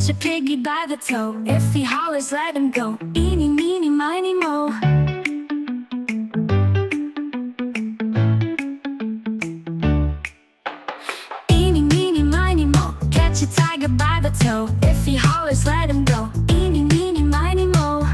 Catch a piggy by the toe. If he hollers, let him go. Eeny, meeny, miny, moe. Eeny, meeny, miny, moe. Catch a tiger by the toe. If he hollers, let him go. Eeny, meeny, miny, moe.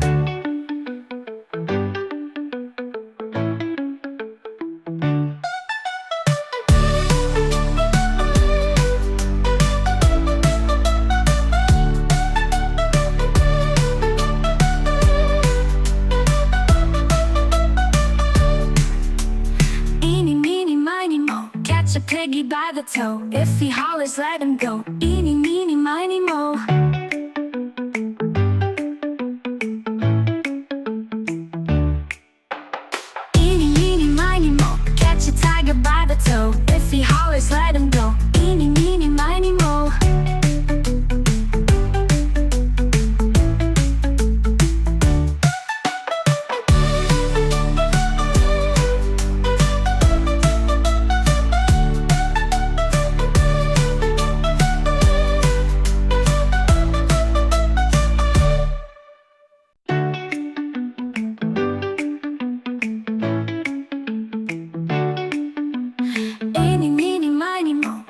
Catch a piggy by the toe. If he hollers, let him go. Eeny, meeny, miny, moe. Eeny, meeny, miny, moe. Catch a tiger by the toe. If he hollers, let him go. Eeny, meeny, miny, moe.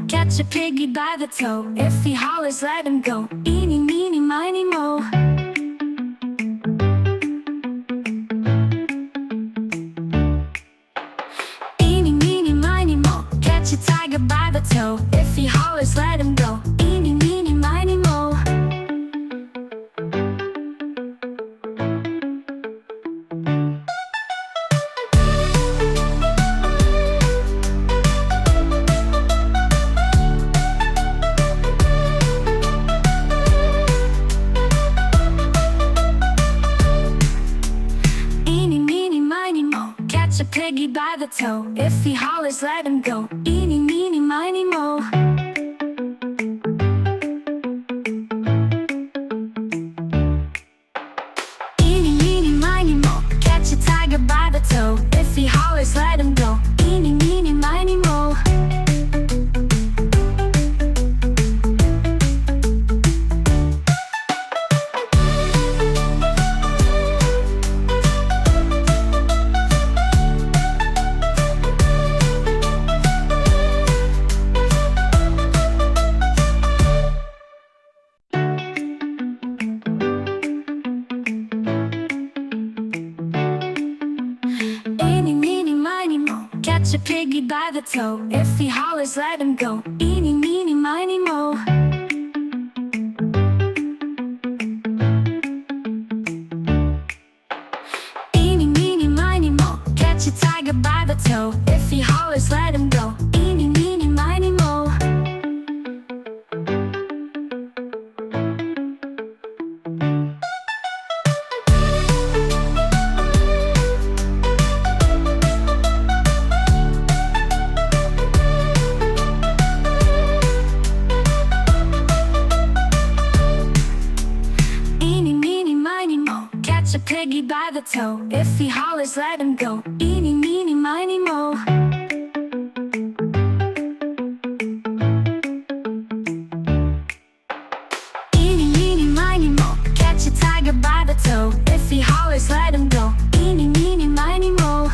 Catch a piggy by the toe. If he hollers, let him go. Eeny, meeny, miny, moe. Eeny, meeny, miny, moe. Catch a tiger by the toe. If he hollers, let him go. Eeny, meeny, miny, moe. Catch a piggy by the toe. If he hollers, let him go. Eeny, meeny, miny, moe. Eeny, meeny, miny, moe. Catch a tiger by the toe. If he hollers, let him go. Eeny, meeny, miny, moe. Catch a piggy by the toe. If he hollers, let him go. Eeny, meeny, miny, moe. Eeny, meeny, miny, moe. Catch a tiger by the toe. If he hollers, let him go. Eeny, meeny, miny, moe. Catch a piggy by the toe. If he hollers, let him go. Eeny, meeny, miny, moe. Eeny, meeny, miny, moe. Catch a tiger by the toe. If he hollers, let him go. Eeny, meeny, miny, moe.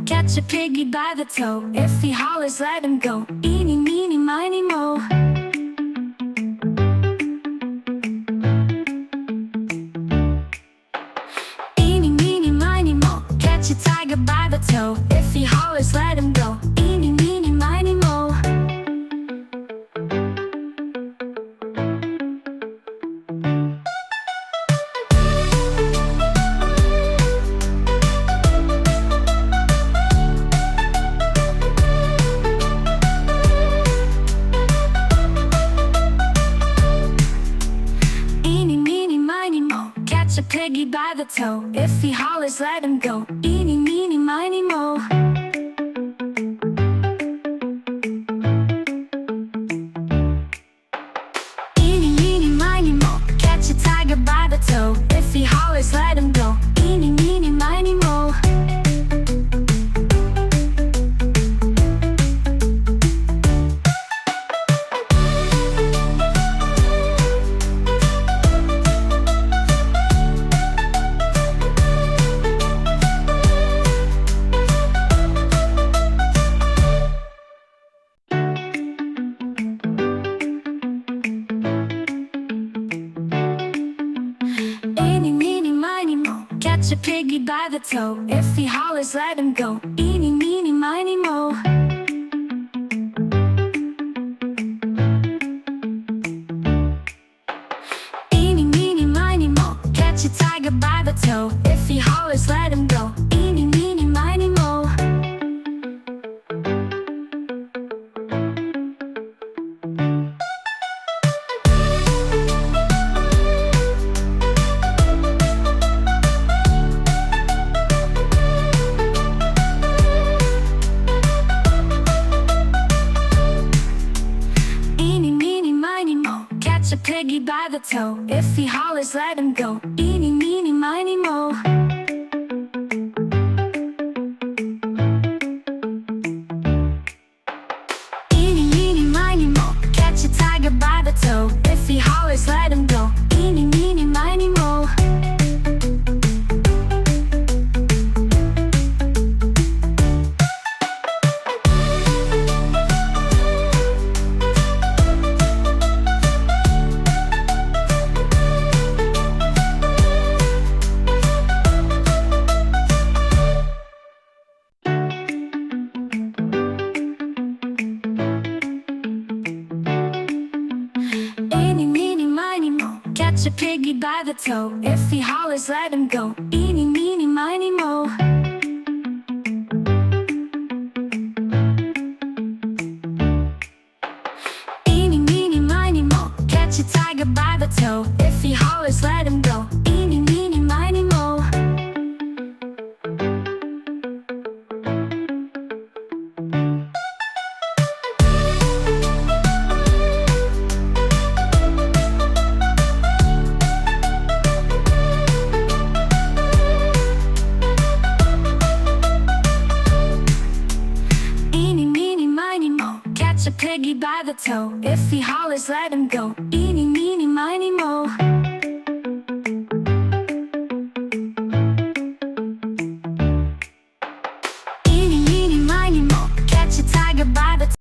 Catch a piggy by the toe. If he hollers, let him go. Eeny, meeny, miny, moe. Eeny, meeny, miny, moe. Catch a tiger by the toe. If he hollers, let him go. Eeny, meeny, miny, moe. the toe. If he hollers, let him go. Eeny, meeny, miny, moe. Eeny, meeny, miny, moe. Catch a tiger by the toe. If he hollers, let him go. Eeny, meeny, miny, moe. Eeny, meeny, miny, moe. Catch a piggy by the toe. If he hollers, let him go. Eeny, meeny, miny, moe. Eeny, meeny, miny, moe. Catch a tiger by the toe. If he hollers, let him go. Eeny, meeny, miny, moe. Eeny, meeny, miny, moe. Catch a piggy by the toe. If he hollers, let him go. Eeny, meeny, miny, moe. Eeny, meeny, miny, moe. Catch a tiger by the toe. If he hollers, let him go. Eeny, meeny, miny, moe. Eeny, meeny, miny, moe. Catch a piggy by the toe. If he hollers, let him go. Eeny, meeny, miny, moe. Eeny, meeny, miny, moe. Catch a tiger by the toe. If he hollers, let him go. Eeny, meeny, miny, moe. Eeny, meeny, miny, moe. Catch a piggy by the toe. If he hollers, let him go. Eeny, meeny, miny, moe.